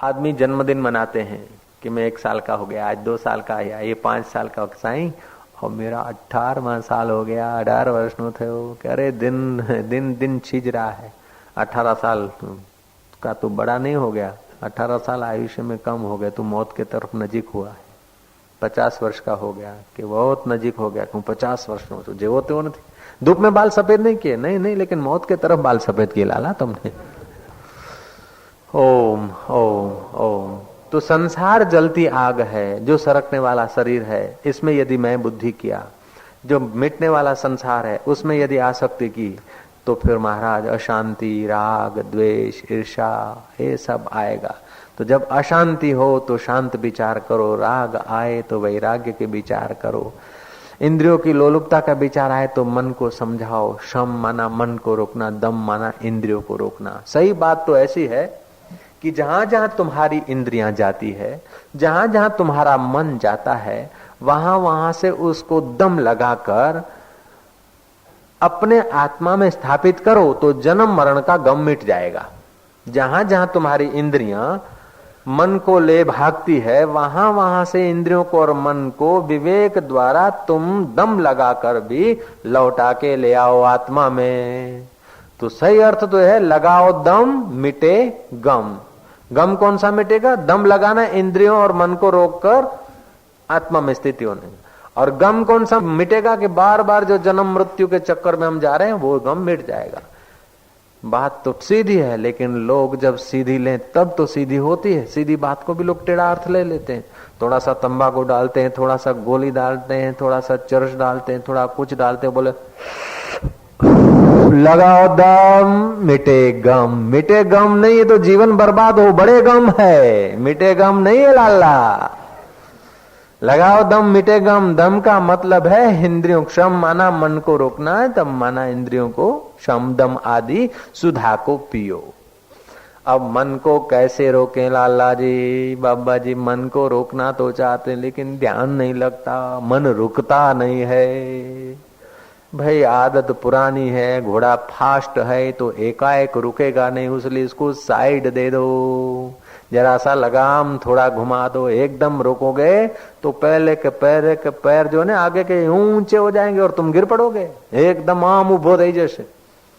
आदमी जन्मदिन मनाते हैं कि मैं 1 साल का हो गया, आज 2 साल का आया, ये 5 साल का साईं और मेरा 18वां साल हो गया, 18 वर्ष नो थे। अरे दिन दिन दिन छीज रहा है। 18 साल का तू बड़ा नहीं हो गया, 18 साल आयुष्य में कम हो गया, तू मौत के तरफ नजीक हुआ है। 50 वर्ष का हो गया कि बहुत नजीक हो गया, क्यों 50 वर्ष नो तो जेवो तो नहीं, धूप में बाल सफेद नहीं किए, नहीं, लेकिन मौत के तरफ बाल सफेद किए लाला तुमने। ओम ओम ओम। तो संसार जलती आग है, जो सरकने वाला शरीर है, इसमें यदि मैं बुद्धि किया, जो मिटने वाला संसार है उसमें यदि आसक्ति की, तो फिर महाराज अशांति, राग, द्वेष, ईर्ष्या ये सब आएगा। तो जब अशांति हो तो शांत विचार करो, राग आए तो वैराग्य के विचार करो, इंद्रियों की लोलुपता का विचार आए तो मन को समझाओ। शम माना मन को रोकना, दम माना इंद्रियों को रोकना। सही बात तो ऐसी है कि जहां जहां तुम्हारी इंद्रियां जाती है, जहां जहां तुम्हारा मन जाता है, वहां वहां से उसको दम लगाकर अपने आत्मा में स्थापित करो तो जन्म मरण का गम मिट जाएगा। जहां जहां तुम्हारी इंद्रियां मन को ले भागती है, वहां वहां से इंद्रियों को और मन को विवेक द्वारा तुम दम लगाकर भी लौटा के ले आओ आत्मा में। तो सही अर्थ तो है लगाओ दम मिटे गम। गम कौन सा मिटेगा? दम लगाना इंद्रियों और मन को रोककर आत्मा में स्थिति होने। और गम कौन सा मिटेगा कि बार बार जो जन्म मृत्यु के चक्कर में हम जा रहे हैं वो गम मिट जाएगा। बात तो सीधी है, लेकिन लोग जब सीधी लें तब तो सीधी होती है। सीधी बात को भी लोग टेढ़ा अर्थ ले लेते हैं। थोड़ा सा तंबाकू डालते हैं, थोड़ा सा गोली डालते हैं, थोड़ा सा चरस डालते हैं, थोड़ा कुछ डालते हैं, बोले लगाओ दम मिटे गम। मिटे गम नहीं है तो जीवन बर्बाद हो, बड़े गम है, मिटे गम नहीं है लाला। लगाओ दम मिटे गम। दम का मतलब है इंद्रियों, श्रम माना मन को रोकना है, दम माना इंद्रियों को शम दम आदि सुधा को पियो। अब मन को कैसे रोकें लाला जी? बाबा जी मन को रोकना तो चाहते लेकिन ध्यान नहीं लगता, मन रुकता नहीं है। भाई आदत पुरानी है, घोड़ा फास्ट है तो एकाएक रुकेगा नहीं, इसलिए इसको साइड दे दो, जरा सा लगाम थोड़ा घुमा दो। एकदम रोकोगे तो पहले के पैर जो है आगे के ऊंचे हो जाएंगे और तुम गिर पड़ोगे एकदम आम उभो रही जैसे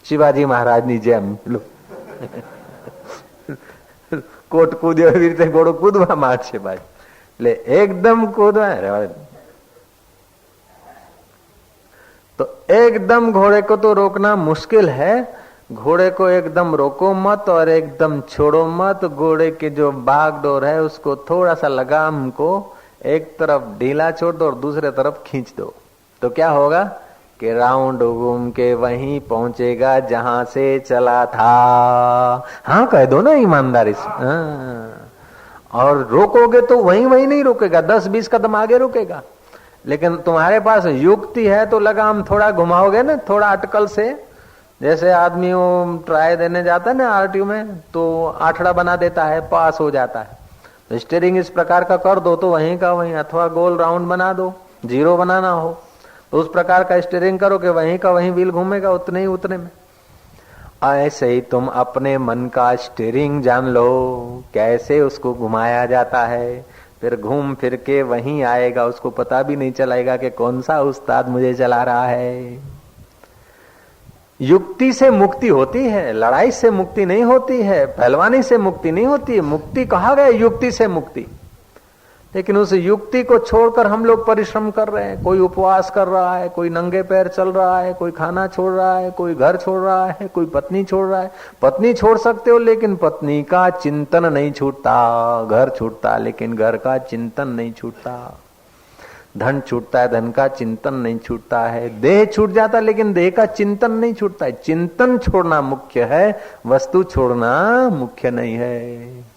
शिवाजी महाराज नी जेम। कोट कूद्यो एवी रीते घोड़ो कूदवा मारशे भाई, એટલે एकदम कूदवा। तो एकदम घोड़े को तो रोकना मुश्किल है। घोड़े को एकदम रोको मत और एकदम छोड़ो मत। घोड़े के जो बागडोर है उसको थोड़ा सा लगाम को एक तरफ ढीला छोड़ दो और दूसरे तरफ खींच दो, तो क्या होगा कि राउंड घूम के वहीं पहुंचेगा जहां से चला था। हाँ कह दो ना ईमानदारी से। हाँ। और रोकोगे तो वहीं नहीं रुकेगा, 10-20 कदम आगे रुकेगा। लेकिन तुम्हारे पास युक्ति है तो लगाम थोड़ा घुमाओगे ना, थोड़ा अटकल से। जैसे आदमी वो ट्राई देने जाता है ना आरटीओ में, तो आठड़ा बना देता है, पास हो जाता है। तो स्टीयरिंग इस प्रकार का कर दो तो वहीं का वहीं, अथवा गोल राउंड बना दो, जीरो बनाना हो तो उस प्रकार का स्टीयरिंग करो कि वहीं का वहीं व्हील घूमेगा उतने ही उतने में। ऐसे ही तुम अपने मन का स्टीयरिंग जान लो, कैसे उसको घुमाया जाता है, फिर घूम फिर के वहीं आएगा, उसको पता भी नहीं चलेगा कि कौन सा उस्ताद मुझे चला रहा है। युक्ति से मुक्ति होती है, लड़ाई से मुक्ति नहीं होती है, पहलवानी से मुक्ति नहीं होती है। मुक्ति कहा गया युक्ति से मुक्ति, लेकिन उस युक्ति को छोड़कर हम लोग परिश्रम कर रहे हैं। कोई उपवास कर रहा है, कोई नंगे पैर चल रहा है, कोई खाना छोड़ रहा है, कोई घर छोड़ रहा है, कोई पत्नी छोड़ रहा है। पत्नी छोड़ सकते हो लेकिन पत्नी का चिंतन नहीं छूटता। घर छूटता लेकिन घर का चिंतन नहीं छूटता। धन छूटता है, धन का चिंतन नहीं छूटता है। देह छूट जाता है लेकिन देह का चिंतन नहीं छूटता है। चिंतन छोड़ना मुख्य है, वस्तु छोड़ना मुख्य नहीं है।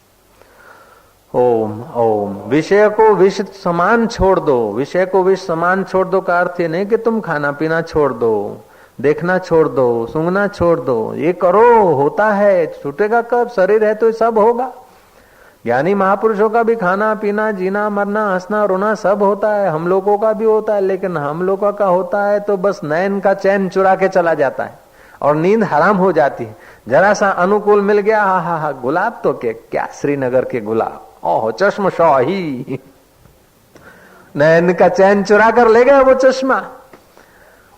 ओम ओम। विषय को विष समान छोड़ दो। विषय को विष समान छोड़ दो का अर्थ ये नहीं कि तुम खाना पीना छोड़ दो, देखना छोड़ दो, सूंघना छोड़ दो। ये करो, होता है, छूटेगा कब? शरीर है तो सब होगा। ज्ञानी महापुरुषों का भी खाना पीना, जीना मरना, हंसना रोना सब होता है, हम लोगों का भी होता है। लेकिन हम लोगों का होता है तो बस नयन का चैन चुरा के चला जाता है और नींद हराम हो जाती है। जरा सा अनुकूल मिल गया, हा हा हा, गुलाब तो क्या श्रीनगर के गुलाब, ओह चश्म शाही, नैन का चैन चुरा कर ले गया वो चश्मा।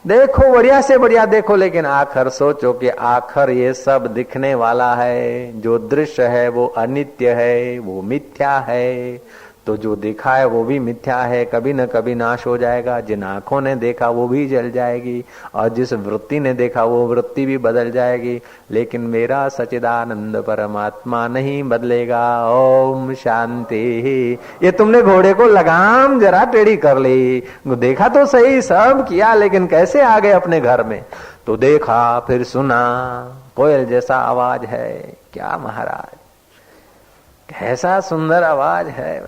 देखो बढ़िया से बढ़िया देखो, लेकिन आखिर सोचो कि आखिर ये सब दिखने वाला है, जो दृश्य है वो अनित्य है, वो मिथ्या है। तो जो देखा है वो भी मिथ्या है, कभी न कभी नाश हो जाएगा। जिन आंखों ने देखा वो भी जल जाएगी, और जिस वृत्ति ने देखा वो वृत्ति भी बदल जाएगी, लेकिन मेरा सच्चिदानंद परमात्मा नहीं बदलेगा। ओम शांति। ये तुमने घोड़े को लगाम जरा टेढ़ी कर ली, देखा तो सही, सब किया, लेकिन कैसे आ गए अपने घर में? तो देखा, फिर सुना, कोयल जैसा आवाज है। क्या महाराज, कैसा सुंदर आवाज है,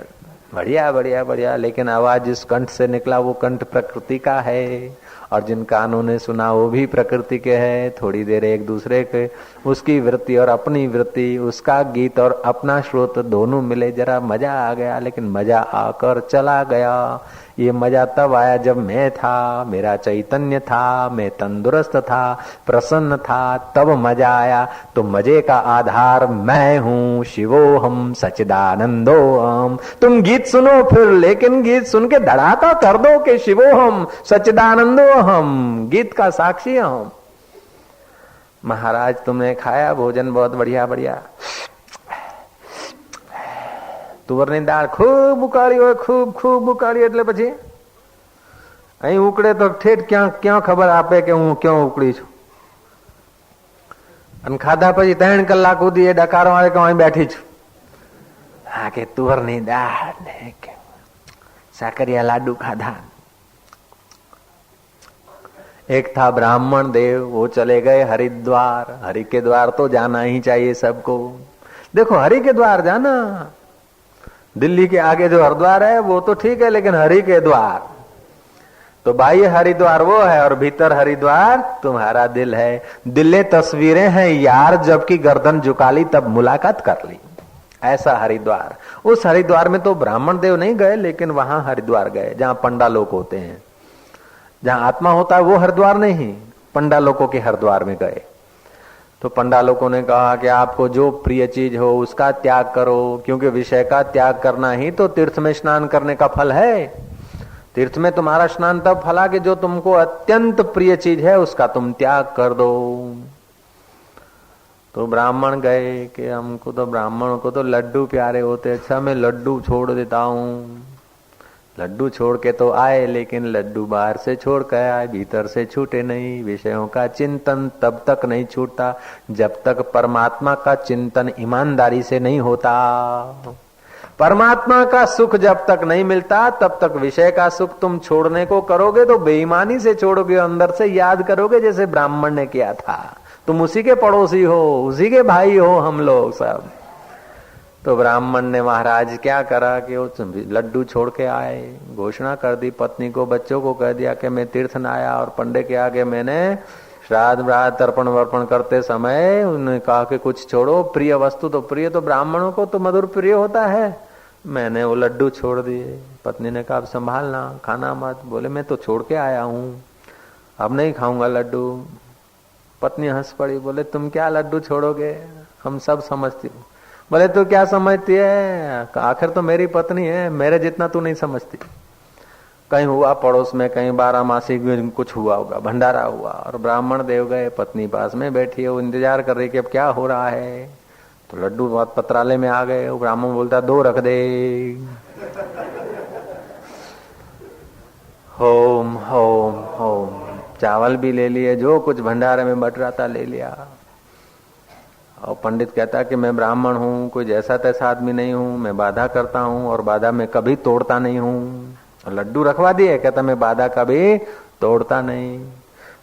बढ़िया बढ़िया बढ़िया। लेकिन आवाज जिस कंठ से निकला वो कंठ प्रकृति का है, और जिन कानों ने सुना वो भी प्रकृति के है। थोड़ी देर एक दूसरे के, उसकी वृत्ति और अपनी वृत्ति, उसका गीत और अपना श्रोत दोनों मिले, जरा मजा आ गया। लेकिन मजा आकर चला गया। ये मजा तब आया जब मैं था, मेरा चैतन्य था, मैं तंदुरुस्त था, प्रसन्न था, तब मजा आया। तो मजे का आधार मैं हूँ, शिवोहम सच्चिदानंदोहम। तुम गीत सुनो फिर, लेकिन गीत सुन के धड़ाका कर दो कि शिवोहम सच्चिदानंदोहम, गीत का साक्षी हम। महाराज तुमने खाया भोजन बहुत बढ़िया बढ़िया, તુવરની દાળ ખૂબ ઉકાળી હોય, ખૂબ ખૂબ ઉકાળી, એટલે પછી અહીં ઉકળે તો ઠેઠ ક્યાં ખબર આપે કે હું ક્યાં ઉકળી છું? અને ખાધા પછી 3 કલાક સુધી એ ડકારો આવે કે હું અહીં બેઠી છું. હા કે તુવરની દાળ ને સાકરિયા લાડુ ખાધા. एक था ब्राह्मण देव, वो चले गए हरिद्वार। हरि के द्वार तो जाना ही चाहिए सबको। देखो हरि के द्वार जाना, दिल्ली के आगे जो हरिद्वार है वो तो ठीक है, लेकिन हरि के द्वार तो बाह्य हरिद्वार वो है और भीतर हरिद्वार तुम्हारा दिल है। दिले तस्वीरें हैं यार, जबकि गर्दन झुका ली तब मुलाकात कर ली, ऐसा हरिद्वार। उस हरिद्वार में तो ब्राह्मण देव नहीं गए, लेकिन वहां हरिद्वार गए जहां पंडा लोग होते हैं, जहां आत्मा होता है वो हरिद्वार नहीं, पंडा लोगों के हरिद्वार में गए। तो पंडा लोगों ने कहा कि आपको जो प्रिय चीज हो उसका त्याग करो, क्योंकि विषय का त्याग करना ही तो तीर्थ में स्नान करने का फल है। तीर्थ में तुम्हारा स्नान तब फला कि जो तुमको अत्यंत प्रिय चीज है उसका तुम त्याग कर दो। तो ब्राह्मण गए कि हमको तो, ब्राह्मणों को तो लड्डू प्यारे होते, अच्छा मैं लड्डू छोड़ देता हूँ। लड्डू छोड़ के तो आए, लेकिन लड्डू बाहर से छोड़ के आए, भीतर से छूटे नहीं। विषयों का चिंतन तब तक नहीं छूटता जब तक परमात्मा का चिंतन ईमानदारी से नहीं होता। परमात्मा का सुख जब तक नहीं मिलता तब तक विषय का सुख तुम छोड़ने को करोगे तो बेईमानी से छोड़ोगे, अंदर से याद करोगे, जैसे ब्राह्मण ने किया था। तुम उसी के पड़ोसी हो, उसी के भाई हो हम लोग सब। तो ब्राह्मण ने महाराज क्या करा कि वो लड्डू छोड़ के आए, घोषणा कर दी पत्नी को, बच्चों को कह दिया कि मैं तीर्थ न आया, और पंडे के आगे मैंने श्राद्ध व्राद्ध तर्पण वर्पण करते समय उन्होंने कहा कि कुछ छोड़ो, प्रिय वस्तु तो प्रिय, तो ब्राह्मणों को तो मधुर प्रिय होता है। मैंने वो लड्डू छोड़ दिए। पत्नी ने कहा अब संभालना, खाना मत। बोले मैं तो छोड़ के आया हूँ, अब नहीं खाऊंगा लड्डू। पत्नी हंस पड़ी, बोले तुम क्या लड्डू छोड़ोगे, हम सब समझती हूँ। बोले तू क्या समझती है, आखिर तो मेरी पत्नी है, मेरे जितना तू नहीं समझती। कहीं हुआ पड़ोस में, कहीं 12 मासी कुछ हुआ होगा, भंडारा हुआ, और ब्राह्मण देव गए, पत्नी पास में बैठी है, वो इंतजार कर रही कि अब क्या हो रहा है। तो लड्डू बहुत पत्राले में आ गए। वो ब्राह्मण बोलता 2 रख दे। होम होम होम, चावल भी ले लिए, जो कुछ भंडारे में बट रहा था ले लिया। और पंडित कहता कि मैं ब्राह्मण हूँ, कोई जैसा तैसा आदमी नहीं हूँ, मैं बाधा करता हूँ और बाधा में कभी तोड़ता नहीं हूँ। लड्डू रखवा दिए, कहता मैं बाधा कभी तोड़ता नहीं।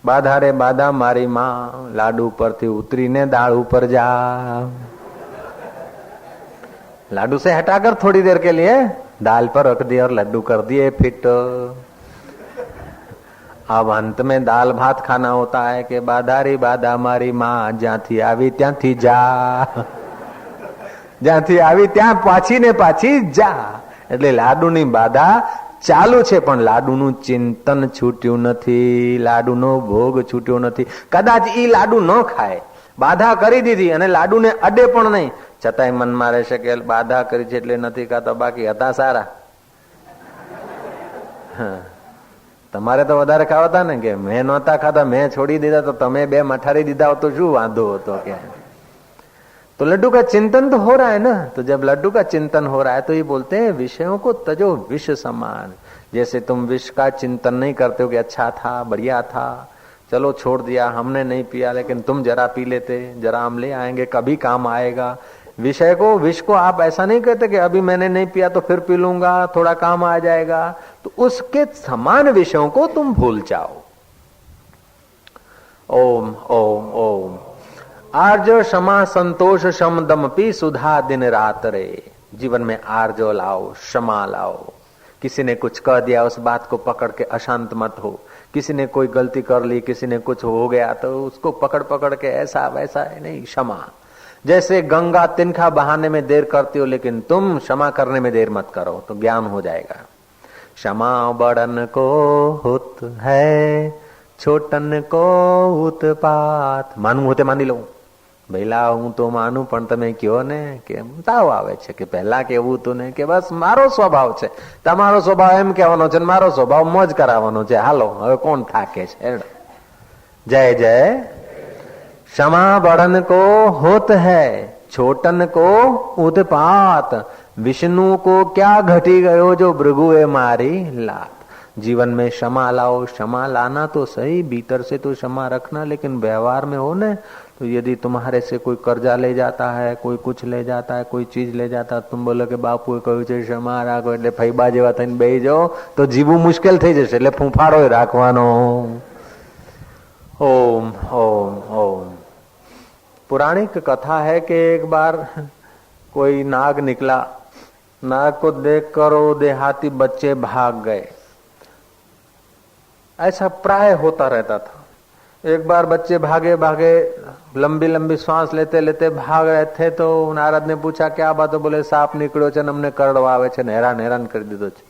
बाधा रे बाधा मारी माँ, लाडू पर थी उतरी ने दाल ऊपर जा। लाडू से हटाकर थोड़ी देर के लिए दाल पर रख दिया और लड्डू कर दिए फिट। अब अंत में दाल भात खाना होता है कि बाधा री बाधा मारी माँ, જ્યાંથી આવી ત્યાંથી જા, જ્યાંથી આવી ત્યાં પાછી ને પાછી જા। એટલે લાડુની બાધા ચાલુ છે, પણ લાડુનું ચિંતન છૂટ્યું નથી, લાડુનો ભોગ છૂટ્યો નથી। કદાચ ઈ લાડુ ન ખાય બાધા કરી દીધી અને લાડુને અડે પણ નહીં, છતાંય મનમાં રહેશે કે બાધા કરી છે એટલે નથી ખાતા, બાકી હતા સારા. તમારે તો વધારે ખાવાતા ને, કે મેં નહોતા ખાતા, મેં છોડી દીધા, તો તમે બે મઠારી દીધા હોત તો શું વાંધો હતો કે. तो लड्डू का चिंतन तो हो रहा है ना, तो जब लड्डू का चिंतन हो रहा है तो ये बोलते हैं विषयों को तजो विष समान. जैसे तुम विष का चिंतन नहीं करते हो कि अच्छा था, बढ़िया था, चलो छोड़ दिया, हमने नहीं पिया, लेकिन तुम जरा पी लेते, जरा हम ले आएंगे, कभी काम आएगा. विषय को, विष को आप ऐसा नहीं कहते कि अभी मैंने नहीं पिया तो फिर पी लूंगा, थोड़ा काम आ जाएगा. तो उसके समान विषयों को तुम भूल जाओ. ओम ओम ओम. आर्जो क्षमा संतोष शम दम पी सुधा दिन रात रे. जीवन में आर्जो लाओ, क्षमा लाओ. किसी ने कुछ कह दिया, उस बात को पकड़ के अशांत मत हो. किसी ने कोई गलती कर ली, किसी ने कुछ हो गया तो उसको पकड़ पकड़ के ऐसा वैसा नहीं, क्षमा. जैसे गंगा तिनका बहाने में देर करती हो, लेकिन तुम क्षमा करने में देर मत करो, तो ज्ञान हो जाएगा. क्षमा बड़न को हुत है, छोटन को उत्पात. માનવું હોતે માની લઉં, ભઈલા હું તો માનું, પણ તમે કયો ને કે તાવ આવે છે, કે પહેલા કેવું હતું ને કે બસ મારો સ્વભાવ છે, તમારો સ્વભાવ એમ કહેવાનો છે, મારો સ્વભાવ મોજ કરાવવાનો છે. હાલો હવે કોણ થાકે છે. જય જય. क्षमा बढ़न को होत है, छोटन को उत्पात. विष्णु को क्या घटी गयो जो भृगुए मारी लात. जीवन में क्षमा लाओ. क्षमा लाना तो सही, भीतर से तो क्षमा रखना, लेकिन व्यवहार में हो न, तो यदि तुम्हारे से कोई कर्जा ले जाता है, कोई कुछ ले जाता है, कोई चीज ले जाता है, तुम बोलो कि बापुए કહ્યું છે ક્ષમા રાખો, એટલે ફૈબા જેવા થઈને બેહી જાઓ તો જીવવું મુશ્કેલ થઈ જશે. એટલે ફૂંફાડો રાખવાનો. ओम ओम ओम. पुराणिक कथा है कि एक बार कोई नाग निकला, नाग को देखकर वो देहाती बच्चे भाग गए. ऐसा प्राय होता रहता था. एक बार बच्चे भागे भागे लंबी लंबी श्वास लेते लेते भाग रहे थे, तो नारद ने पूछा क्या बात है. बोले सांप निकळ्यो छे, अमने करड़वा आवे छे, हैरान हैरान कर दीधो छे.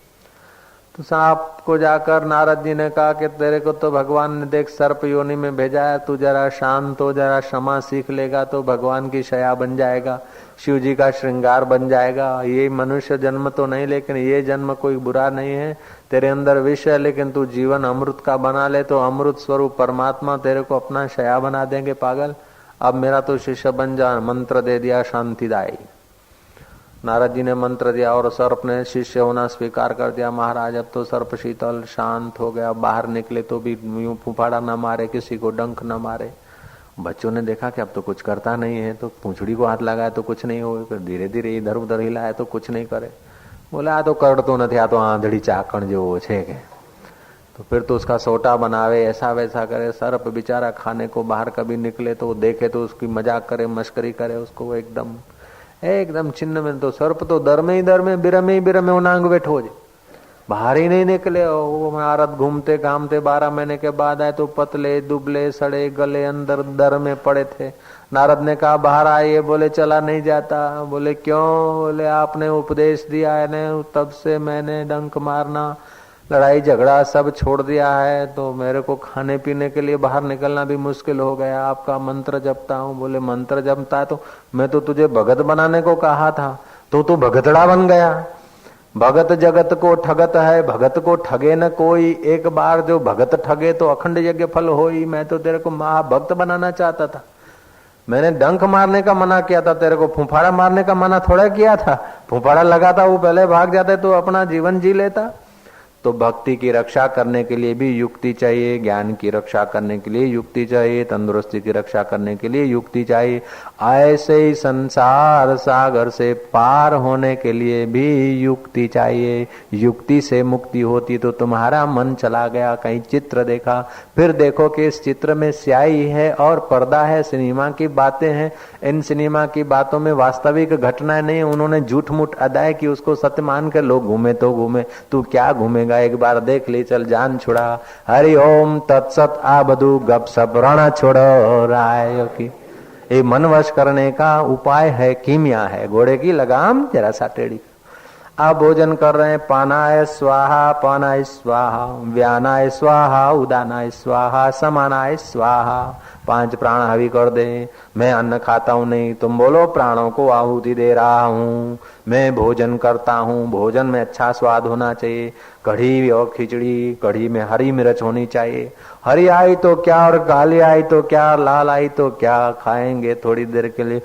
तो सांप को जाकर नारद जी ने कहा कि तेरे को तो भगवान ने देख सर्प योनि में भेजा है, तू जरा शांत हो, जरा क्षमा सीख लेगा तो भगवान की शया बन जाएगा, शिव जी का श्रृंगार बन जाएगा. ये मनुष्य जन्म तो नहीं, लेकिन ये जन्म कोई बुरा नहीं है. तेरे अंदर विष है, लेकिन तू जीवन अमृत का बना ले तो अमृत स्वरूप परमात्मा तेरे को अपना शया बना देंगे. पागल, अब मेरा तो शिष्य बन जा. मंत्र दे दिया शांतिदायी. नारद जी ने मंत्र दिया और सर्प ने शिष्य होना स्वीकार कर दिया. महाराज अब तो सर्प शीतल शांत हो गया, बाहर निकले तो भी यूं फुफाड़ा न मारे, किसी को डंक न मारे. बच्चों ने देखा कि अब तो कुछ करता नहीं है, तो पूंछड़ी को हाथ लगाया तो कुछ नहीं हो, फिर धीरे धीरे इधर उधर हिलाया तो कुछ नहीं करे. बोले आ तो करड़तो નથી, आ तो आंधड़ी चाकण જેવો છે કે. तो फिर तो उसका सोटा बनावे, ऐसा वैसा करे. सर्प बेचारा खाने को बाहर कभी निकले तो देखे तो उसकी मजाक करे, मस्करी करे, उसको एकदम एकदम छिन्न में. तो सर्प तो दर में ही बिरमे उनांग बैठो जे, बाहर ही नहीं निकले. वो नारद घूमते घामते 12 महीने के बाद आए तो पतले दुबले सड़े गले अंदर दर में पड़े थे. नारद ने कहा बाहर आइए. बोले चला नहीं जाता. बोले क्यों? बोले आपने उपदेश दिया है ना, तब से मैंने डंक मारना, लड़ाई झगड़ा सब छोड़ दिया है, तो मेरे को खाने पीने के लिए बाहर निकलना भी मुश्किल हो गया. आपका मंत्र जपता हूँ. बोले मंत्र जपता है तो मैं तो तुझे भगत बनाने को कहा था, तो तू भगतड़ा बन गया. भगत जगत को ठगत है, भगत को ठगे न कोई. एक बार जो भगत ठगे तो अखंड यज्ञ फल होई. मैं तो तेरे को महाभक्त बनाना चाहता था. मैंने डंक मारने का मना किया था, तेरे को फुफाड़ा मारने का मना थोड़ा किया था. फुफाड़ा लगा था, वो पहले भाग जाते तो अपना जीवन जी लेता. तो भक्ति की रक्षा करने के लिए भी युक्ति चाहिए, ज्ञान की रक्षा करने के लिए युक्ति चाहिए, तंदुरुस्ती की रक्षा करने के लिए युक्ति चाहिए. ऐसे ही संसार सागर से पार होने के लिए भी युक्ति चाहिए. युक्ति से मुक्ति होती तो तुम्हारा मन चला गया, कहीं चित्र देखा, फिर देखो कि इस चित्र में स्याही है और पर्दा है, सिनेमा की बातें हैं. इन सिनेमा की बातों में वास्तविक घटनाएं नहीं, उन्होंने झूठ मूठ अदाय की, उसको सत्य मान कर लोग घूमे तो घूमे. तू क्या घूमेगा? एक बार देख ले, चल जान छुड़ा. हरि ओम तत्सत. आ बधु गप सप रण छोड़ो राय की. ये मन वश करने का उपाय है, कीमिया है. घोड़े की लगाम जरा सा टेढ़ी. आप भोजन कर रहे हैं, पानाय स्वाहा, पानाय स्वाहा, व्यानाय स्वाहा, उदानाय स्वाहा, समानाय स्वाहा, 5 प्राण हावी कर दे। मैं अन्न खाता हूं नहीं, तुम बोलो प्राणों को आहुति दे रहा हूं। मैं भोजन करता हूं, भोजन में अच्छा स्वाद होना चाहिए, कढ़ी और खिचड़ी, कढ़ी में हरी मिर्च होनी चाहिए। हरी आई तो क्या और काली आई तो क्या, लाल आई तो क्या, खाएंगे थोड़ी देर के लिए।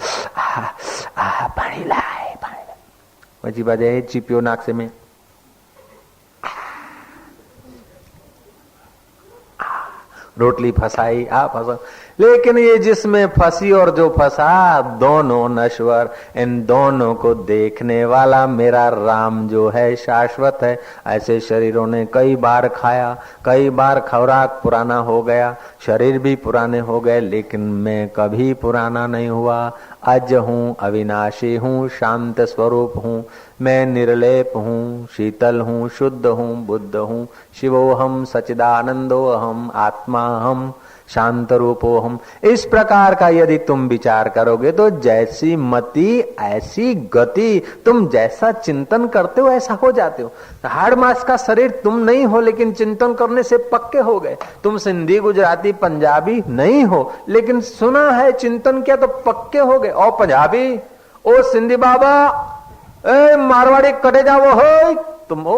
पानी लाए, पानी પછી બાજે ચીપિયો નાખશે में रोटली फंसाई, आप फंसा। लेकिन ये जिसमें फंसी और जो फंसा, दोनों नश्वर, इन दोनों को देखने वाला मेरा राम जो है शाश्वत है। ऐसे शरीरों ने कई बार खाया, कई बार खुराक पुराना हो गया, शरीर भी पुराने हो गए, लेकिन मैं कभी पुराना नहीं हुआ। अज हूँ, अविनाशी हूँ, शांत स्वरूप हूँ, मैं निर्लेप हूँ, शीतल हूँ, शुद्ध हूँ, बुद्ध हूँ, शिवोहम सच्चिदानंदोहम, आत्मा हम, शांत रूपो हम। इस प्रकार का यदि तुम विचार करोगे तो जैसी मति ऐसी गति, तुम जैसा चिंतन करते हो ऐसा हो जाते हो। हाड़ मास का शरीर तुम नहीं हो, लेकिन चिंतन करने से पक्के हो गए। तुम सिंधी, गुजराती, पंजाबी नहीं हो, लेकिन सुना है, चिंतन किया तो पक्के हो गए। ओ पंजाबी, ओ सिंधी बाबा, ए मारवाड़ी कटे जाओ हो, तुम ओ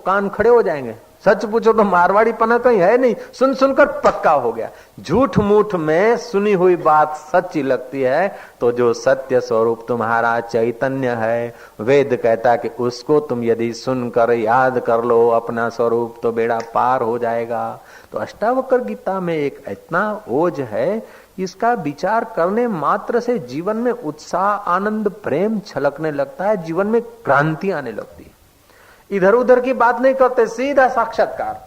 कान खड़े हो जाएंगे। सच पूछो तो मारवाड़ी पना कहीं है नहीं, सुन सुनकर पक्का हो गया। झूठ मूठ में सुनी हुई बात सच्ची लगती है, तो जो सत्य स्वरूप तुम्हारा चैतन्य है, वेद कहता कि उसको तुम यदि सुनकर याद कर लो अपना स्वरूप, तो बेड़ा पार हो जाएगा। तो अष्टावक्र गीता में एक इतना ओज है, इसका विचार करने मात्र से जीवन में उत्साह, आनंद, प्रेम छलकने लगता है, जीवन में क्रांति आने लगती है। इधर उधर की बात नहीं करते, सीधा साक्षात्कार।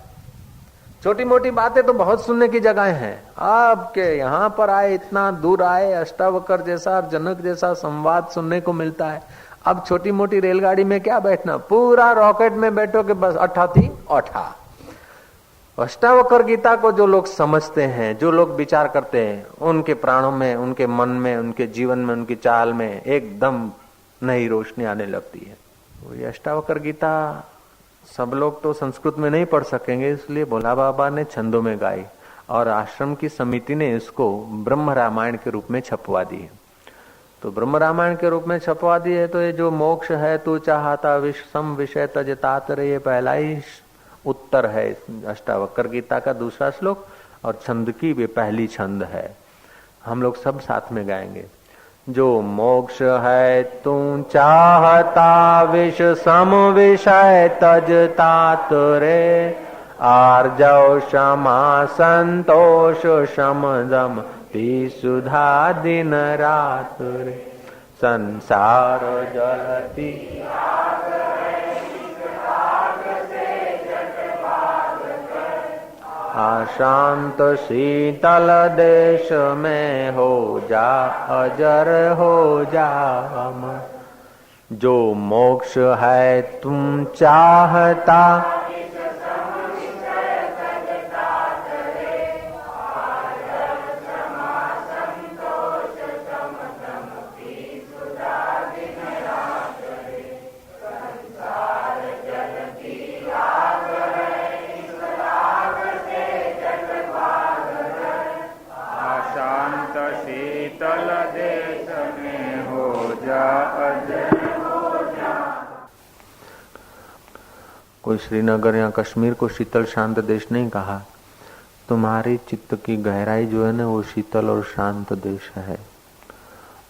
छोटी मोटी बातें तो बहुत सुनने की जगह हैं। आपके यहाँ पर आए, इतना दूर आए, अष्टावक्र जैसा, जनक जैसा संवाद सुनने को मिलता है। अब छोटी मोटी रेलगाड़ी में क्या बैठना, पूरा रॉकेट में बैठो कि बस अठा थी अठा। अष्टावक्र गीता को जो लोग समझते हैं, जो लोग विचार करते हैं, उनके प्राणों में, उनके मन में, उनके जीवन में, उनकी चाल में एकदम नई रोशनी आने लगती है। ये अष्टावक्र गीता सब लोग तो संस्कृत में नहीं पढ़ सकेंगे, इसलिए भोला बाबा ने छंदों में गाई, और आश्रम की समिति ने इसको ब्रह्म रामायण के रूप में छपवा दी है। तो ब्रह्म रामायण के रूप में छपवा दी है। तो ये जो मोक्ष है तू चाहता विषम विषय तजतात रे, ये पहला ही उत्तर है अष्टावक्र गीता का दूसरा श्लोक, और छंद की भी पहली छंद है। हम लोग सब साथ में गाएंगे। जो मोक्ष है तू चाहता विष सम विषय तजतात रे, आर्जव क्षमा संतोष शम दम पी सुधा दिन रात रे, संसार जलती अशांत शीतल देश में हो जा अजर हो जा अमर। जो मोक्ष है तुम चाहता कोई श्रीनगर या कश्मीर को शीतल शांत देश नहीं कहा। तुम्हारी चित्त की गहराई जो है ना, वो शीतल और शांत देश है।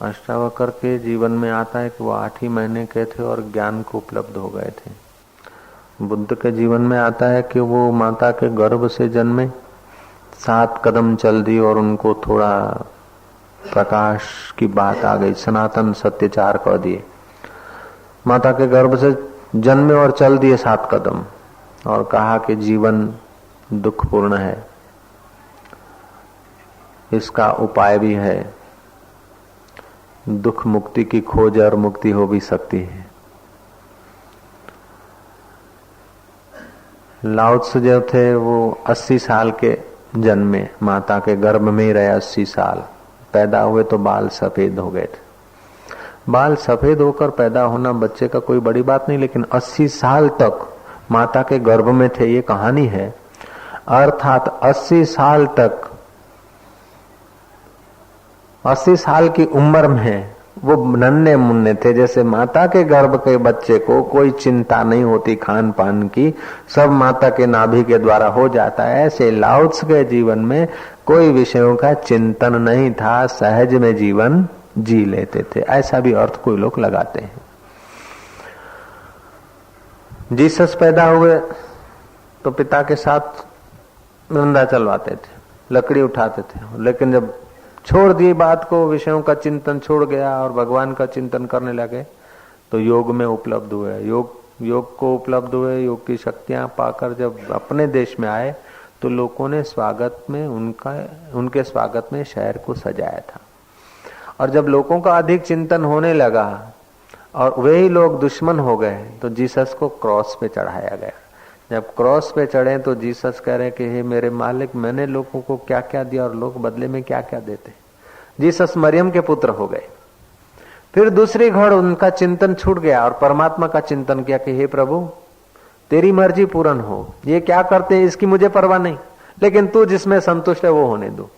अष्टावक्र के जीवन में आता है कि वो 8 ही महीने के थे और ज्ञान को उपलब्ध हो गए थे। बुद्ध के जीवन में आता है कि वो माता के गर्भ से जन्मे, 7 कदम चल दी और उनको थोड़ा प्रकाश की बात आ गई, सनातन सत्याचार कह दिए। माता के गर्भ से जन्मे और चल दिए 7 कदम, और कहा कि जीवन दुखपूर्ण है, इसका उपाय भी है, दुख मुक्ति की खोज और मुक्ति हो भी सकती है। लाओ त्से जो थे वो 80 साल के जन्मे, माता के गर्भ में ही रहे 80 साल, पैदा हुए तो बाल सफेद हो गए थे। बाल सफेद होकर पैदा होना बच्चे का कोई बड़ी बात नहीं, लेकिन 80 साल तक माता के गर्भ में थे, ये कहानी है। अर्थात 80 साल तक, 80 साल की उम्र में वो नन्हे मुन्ने थे। जैसे माता के गर्भ के बच्चे को कोई चिंता नहीं होती खान पान की, सब माता के नाभि के द्वारा हो जाता है, ऐसे लाओ त्से के जीवन में कोई विषयों का चिंतन नहीं था, सहज में जीवन जी लेते थे। ऐसा भी अर्थ कोई लोग लगाते हैं। जीसस पैदा हुए तो पिता के साथ धंधा चलवाते थे, लकड़ी उठाते थे, लेकिन जब छोड़ दी बात को, विषयों का चिंतन छोड़ गया और भगवान का चिंतन करने लगे तो योग में उपलब्ध हुए। योग को उपलब्ध हुए, योग की शक्तियां पाकर जब अपने देश में आए तो लोगों ने स्वागत में उनके स्वागत में शहर को सजाया था। और जब लोगों का अधिक चिंतन होने लगा और वही लोग दुश्मन हो गए तो जीसस को क्रॉस पे चढ़ाया गया। जब क्रॉस पे चढ़े तो जीसस कह रहे कि हे मेरे मालिक, मैंने लोगों को क्या क्या दिया और लोग बदले में क्या क्या देते। जीसस मरियम के पुत्र हो गए। फिर दूसरी घड़ उनका चिंतन छूट गया और परमात्मा का चिंतन किया कि हे प्रभु, तेरी मर्जी पूर्ण हो, ये क्या करते हैं इसकी मुझे परवाह नहीं, लेकिन तू जिसमें संतुष्ट है वो होने दो।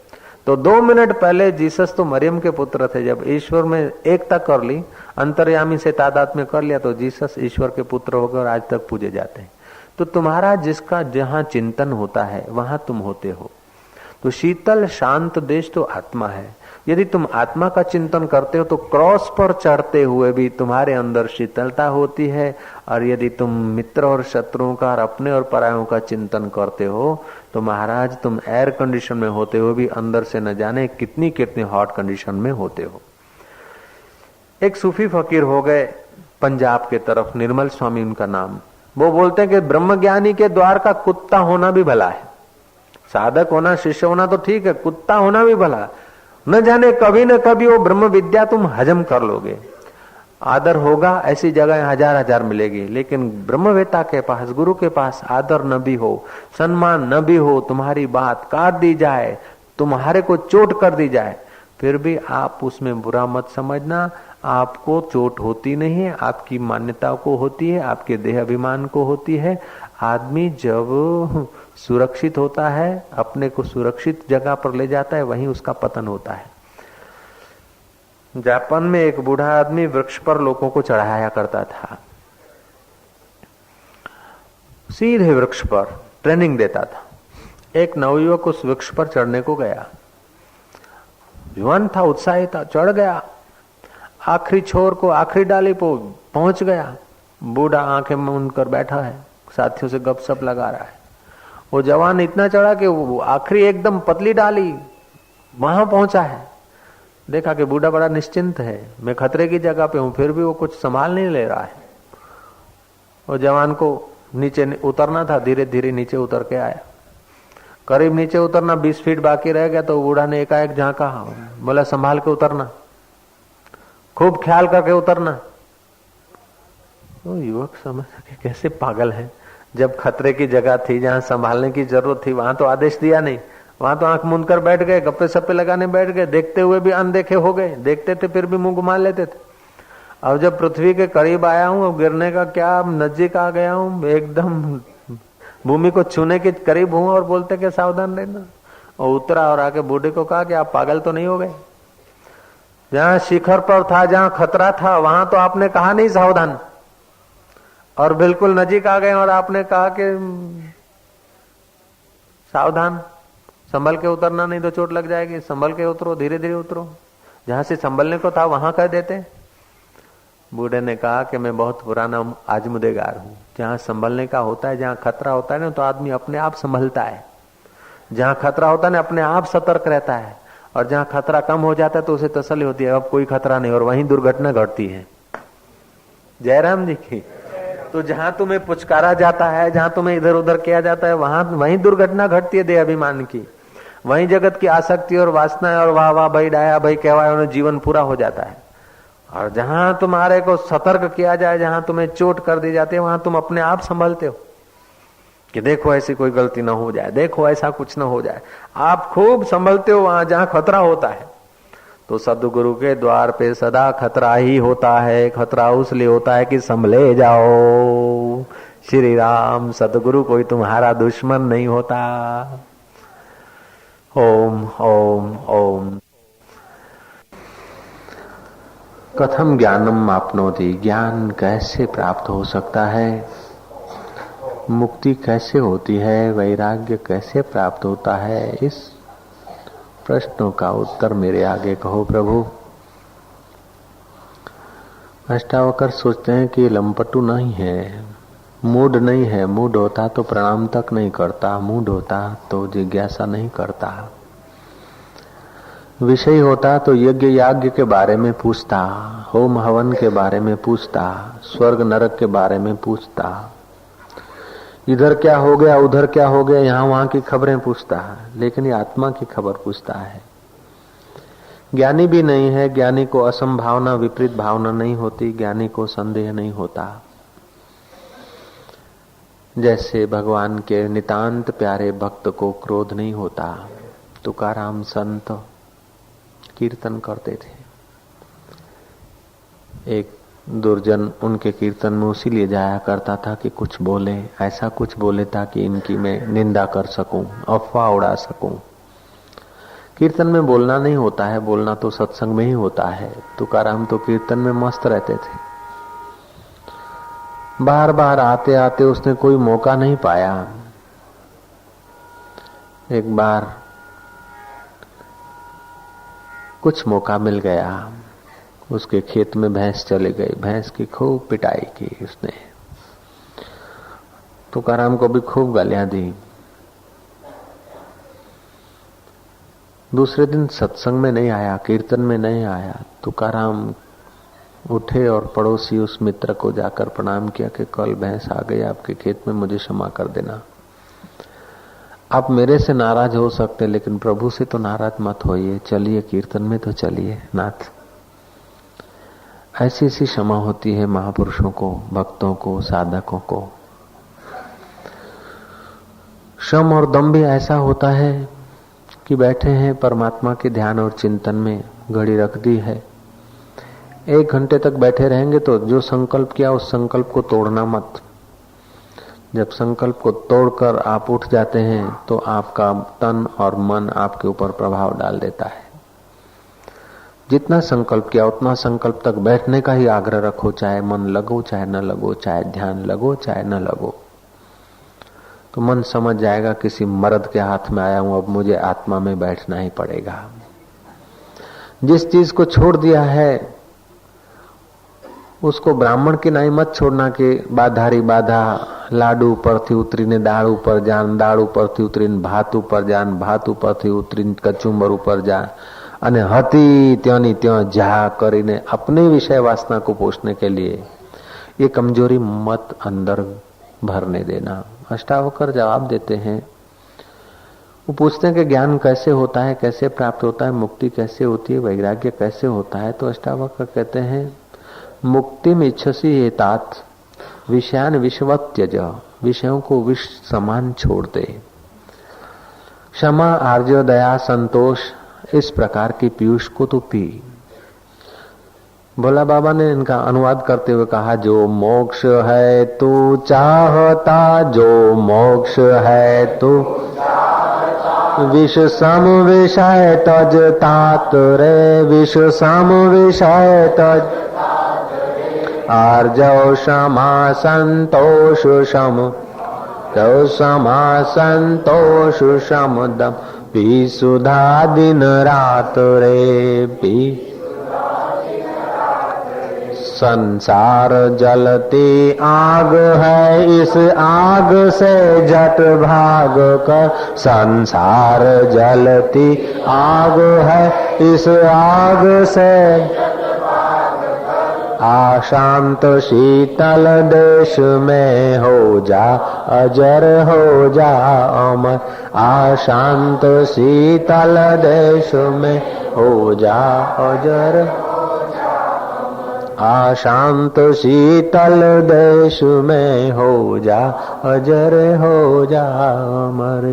तो 2 मिनट पहले जीसस तो मरियम के पुत्र थे, जब ईश्वर में एकता कर ली, अंतर्यामी से तादात्म्य कर लिया, तो जीसस ईश्वर के पुत्र हो गए और आज तक पूजे जाते हैं। तो तुम्हारा जिसका जहां चिंतन होता है वहां तुम होते हो। तो शीतल शांत देश तो आत्मा है। यदि तुम आत्मा का चिंतन करते हो तो क्रॉस पर चढ़ते हुए भी तुम्हारे अंदर शीतलता होती है। और यदि तुम मित्र और शत्रुओं का और अपने और परायों का चिंतन करते हो तो महाराज तुम एयर कंडीशन में होते हो भी अंदर से न जाने कितनी कितनी हॉट कंडीशन में होते हो। एक सूफी फकीर हो गए पंजाब के तरफ, निर्मल स्वामी उनका नाम। वो बोलते हैं कि ब्रह्मज्ञानी के द्वार का कुत्ता होना भी भला है। साधक होना, शिष्य होना तो ठीक है, कुत्ता होना भी भला। न जाने कभी न कभी वो ब्रह्म विद्या तुम हजम कर लोगे। आदर होगा, ऐसी जगह हजार हजार मिलेगी, लेकिन ब्रह्मवेता के पास, गुरु के पास आदर न भी हो, सम्मान न भी हो, तुम्हारी बात काट दी जाए, तुम्हारे को चोट कर दी जाए, फिर भी आप उसमें बुरा मत समझना। आपको चोट होती नहीं है, आपकी मान्यता को होती है, आपके देह अभिमान को होती है। आदमी जब सुरक्षित होता है, अपने को सुरक्षित जगह पर ले जाता है, वहीं उसका पतन होता है। जापान में एक बूढ़ा आदमी वृक्ष पर लोगों को चढ़ाया करता था, सीधे वृक्ष पर ट्रेनिंग देता था। एक नवयुवक उस वृक्ष पर चढ़ने को गया, युवान था, उत्साही था, चढ़ गया। आखिरी छोर को, आखिरी डाली को पहुंच गया। बूढ़ा आंखें मूंद कर बैठा है, साथियों से गपशप लगा रहा है। वो जवान इतना चढ़ा कि वो आखिरी एकदम पतली डाली वहां पहुंचा है। देखा कि बूढ़ा बड़ा निश्चिंत है, मैं खतरे की जगह पे हूं, फिर भी वो कुछ संभाल नहीं ले रहा है। वो जवान को नीचे उतरना था, धीरे धीरे नीचे उतर के आया। करीब नीचे उतरना 20 फीट बाकी रह गया तो बूढ़ा ने एकाएक झांका, बोला संभाल के उतरना, खूब ख्याल करके उतरना। तो युवक समझ सके कैसे पागल है। जब खतरे की जगह थी, जहां संभालने की जरूरत थी, वहां तो आदेश दिया नहीं, वहां तो आंख मूंद कर बैठ गए, गप्पे सप्पे लगाने बैठ गए, देखते हुए भी अनदेखे हो गए। देखते थे फिर भी मुंह घुमा लेते थे। अब जब पृथ्वी के करीब आया हूं, अब गिरने का क्या नजदीक आ गया हूं, एकदम भूमि को छूने के करीब हूं और बोलते कि सावधान रहना। और उतरा और आके बूढ़े को कहा कि आप पागल तो नहीं हो गए? जहां शिखर पर था, जहां खतरा था, वहां तो आपने कहा नहीं सावधान, और बिल्कुल नजीक आ गए और आपने कहा कि सावधान, संभल के उतरना नहीं तो चोट लग जाएगी, संभल के उतरो, धीरे धीरे उतरो। जहां से संभलने को था वहां कह देते। बूढ़े ने कहा कि मैं बहुत पुराना आजमुदेगार हूं। जहां संभलने का होता है, जहां खतरा होता है ना, तो आदमी अपने आप संभलता है। जहां खतरा होता है ना, अपने आप सतर्क रहता है, और जहां खतरा कम हो जाता है तो उसे तसल्ली होती है, अब कोई खतरा नहीं, और वहीं दुर्घटना घटती है। जयराम जी की। तो जहां तुम्हें पुचकारा जाता है, जहां तुम्हें इधर उधर किया जाता है, वहीं दुर्घटना घटती है देह अभिमान की। वहीं जगत की आसक्ति और वासना और वाह वाह भाई डाया भाई कहवाया जीवन पूरा हो जाता है। और जहां तुम्हारे को सतर्क किया जाए, जहां तुम्हें चोट कर दी जाती है, वहां तुम अपने आप संभलते हो कि देखो ऐसी कोई गलती ना हो जाए, देखो ऐसा कुछ ना हो जाए। आप खूब संभलते हो वहां जहां खतरा होता है। तो सदगुरु के द्वार पे सदा खतरा ही होता है। खतरा उसलिए होता है कि संभले जाओ। श्री राम, सदगुरु कोई तुम्हारा दुश्मन नहीं होता। ओम ओम ओम। कथम ज्ञानम आपनोति, ज्ञान कैसे प्राप्त हो सकता है, मुक्ति कैसे होती है, वैराग्य कैसे प्राप्त होता है, इस प्रश्नों का उत्तर मेरे आगे कहो प्रभु। अष्टावकर सोचते हैं कि लंपटू नहीं है, मूड नहीं है। मूड होता तो प्रणाम तक नहीं करता, मूड होता तो जिज्ञासा नहीं करता, विषय होता तो यज्ञ याज्ञ के बारे में पूछता, होम हवन के बारे में पूछता, स्वर्ग नरक के बारे में पूछता, इधर क्या हो गया उधर क्या हो गया यहाँ वहां की खबरें पूछता है। लेकिन ये आत्मा की खबर पूछता है। ज्ञानी भी नहीं है। ज्ञानी को असंभावना विपरीत भावना नहीं होती, ज्ञानी को संदेह नहीं होता। जैसे भगवान के नितांत प्यारे भक्त को क्रोध नहीं होता। तुकाराम संत कीर्तन करते थे, एक दुर्जन उनके कीर्तन में उसीलिए जाया करता था कि कुछ बोले, ऐसा कुछ बोले ताकि इनकी मैं निंदा कर सकूं, अफवाह उड़ा सकूं। कीर्तन में बोलना नहीं होता है, बोलना तो सत्संग में ही होता है। तुकाराम तो कीर्तन में मस्त रहते थे। बार बार आते आते उसने कोई मौका नहीं पाया। एक बार कुछ मौका मिल गया, उसके खेत में भैंस चली गई, भैंस की खूब पिटाई की उसने। तुकाराम को भी खूब गालियां दी। दूसरे दिन सत्संग में नहीं आया, कीर्तन में नहीं आया। तुकाराम उठे और पड़ोसी उस मित्र को जाकर प्रणाम किया कि कल भैंस आ गई आपके खेत में, मुझे क्षमा कर देना। आप मेरे से नाराज हो सकते, लेकिन प्रभु से तो नाराज मत होइए, चलिए कीर्तन में तो चलिए नाथ। ऐसी ऐसी क्षमा होती है महापुरुषों को, भक्तों को, साधकों को। श्रम और दम भी ऐसा होता है कि बैठे हैं परमात्मा के ध्यान और चिंतन में, घड़ी रख दी है, 1 घंटे तक बैठे रहेंगे तो जो संकल्प किया उस संकल्प को तोड़ना मत। जब संकल्प को तोड़कर आप उठ जाते हैं तो आपका तन और मन आपके ऊपर प्रभाव डाल देता है। जितना संकल्प किया उतना संकल्प तक बैठने का ही आग्रह रखो, चाहे मन लगो चाहे न लगो, चाहे ध्यान लगो चाहे न लगो। तो मन समझ जाएगा किसी मर्द के हाथ में आया हूं, अब मुझे आत्मा में बैठना ही पड़ेगा। जिस चीज को छोड़ दिया है उसको ब्राह्मण की नाई मत छोड़ना कि बाधारी बाधा, लाडू ઉપરથી ઉતરીને દાળ ઉપર જાન, દાળ ઉપરથી ઉતરીને ભાત ઉપર જાન, ભાત ઉપરથી ઉતરીને કચુંબર ઉપર જાન અને હતી ત્યાંની ત્યાં જા કરીને अपने विषय वासना को पोषने के लिए ये कमजोरी मत अंदर भरने देना। अष्टावकर जवाब देते हैं। वो पूछते हैं कि ज्ञान कैसे होता है, कैसे प्राप्त होता है, मुक्ति कैसे होती है, वैराग्य कैसे होता है। तो अष्टावकर कहते हैं मुक्तिम इच्छसि एतात विषयान विषवत त्यज, विषयों को विष समान छोड़ दे। क्षमा आर्जव दया संतोष, इस प्रकार की पीयूष को तो पी। भोला बाबा ने इनका अनुवाद करते हुए कहा, जो मोक्ष है तू चाहता, जो मोक्ष है तू विष सम विषय तज तात रे, विष सम विषय तज आर्जव क्षमा संतोष शम, तो क्षमा संतोष शम दम, पी सुधा दिन रात रे, पी संसार जलती आग है, इस आग से झट भाग कर। संसार जलती आग है, इस आग से आशांत शीतल देश में हो जा, अजर हो जा अमर। आशांत शीतल देश में हो जा अजर, आशांत शीतल देश में हो जा, अजर हो जा अमर।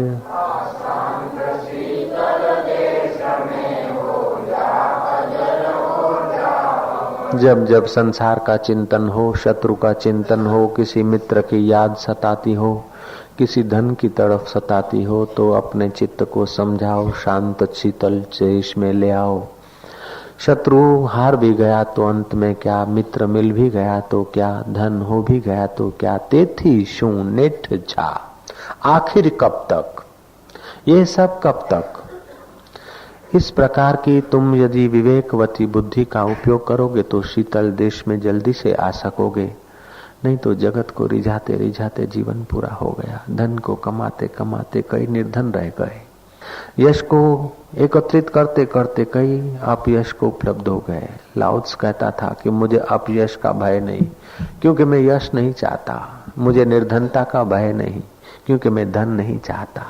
जब जब संसार का चिंतन हो, शत्रु का चिंतन हो, किसी मित्र की याद सताती हो, किसी धन की तड़फ सताती हो, तो अपने चित्त को समझाओ, शांत शीतल देश में ले आओ। शत्रु हार भी गया तो अंत में क्या, मित्र मिल भी गया तो क्या, धन हो भी गया तो क्या, तेथी शू नेठ जा। आखिर कब तक, ये सब कब तक। इस प्रकार की तुम यदि विवेकवती बुद्धि का उपयोग करोगे तो शीतल देश में जल्दी से आ सकोगे। नहीं तो जगत को रिझाते रिझाते जीवन पूरा हो गया। धन को कमाते कमाते कई निर्धन रह गए। यश को एकत्रित करते करते कई अपयश को उपलब्ध हो गए। लाओत्स कहता था कि मुझे अपयश का भय नहीं, क्योंकि मैं यश नहीं चाहता। मुझे निर्धनता का भय नहीं, क्योंकि मैं धन नहीं चाहता।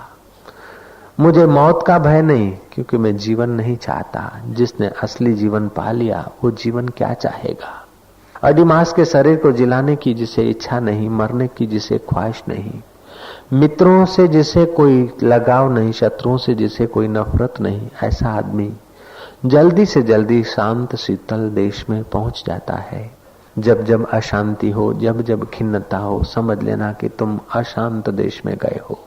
मुझे मौत का भय नहीं, क्योंकि मैं जीवन नहीं चाहता। जिसने असली जीवन पा लिया वो जीवन क्या चाहेगा। अडिमास के शरीर को जिलाने की जिसे इच्छा नहीं, मरने की जिसे ख्वाहिश नहीं, मित्रों से जिसे कोई लगाव नहीं, शत्रुओं से जिसे कोई नफरत नहीं, ऐसा आदमी जल्दी से जल्दी शांत शीतल देश में पहुंच जाता है। जब जब अशांति हो, जब जब खिन्नता हो, समझ लेना कि तुम अशांत देश में गए हो।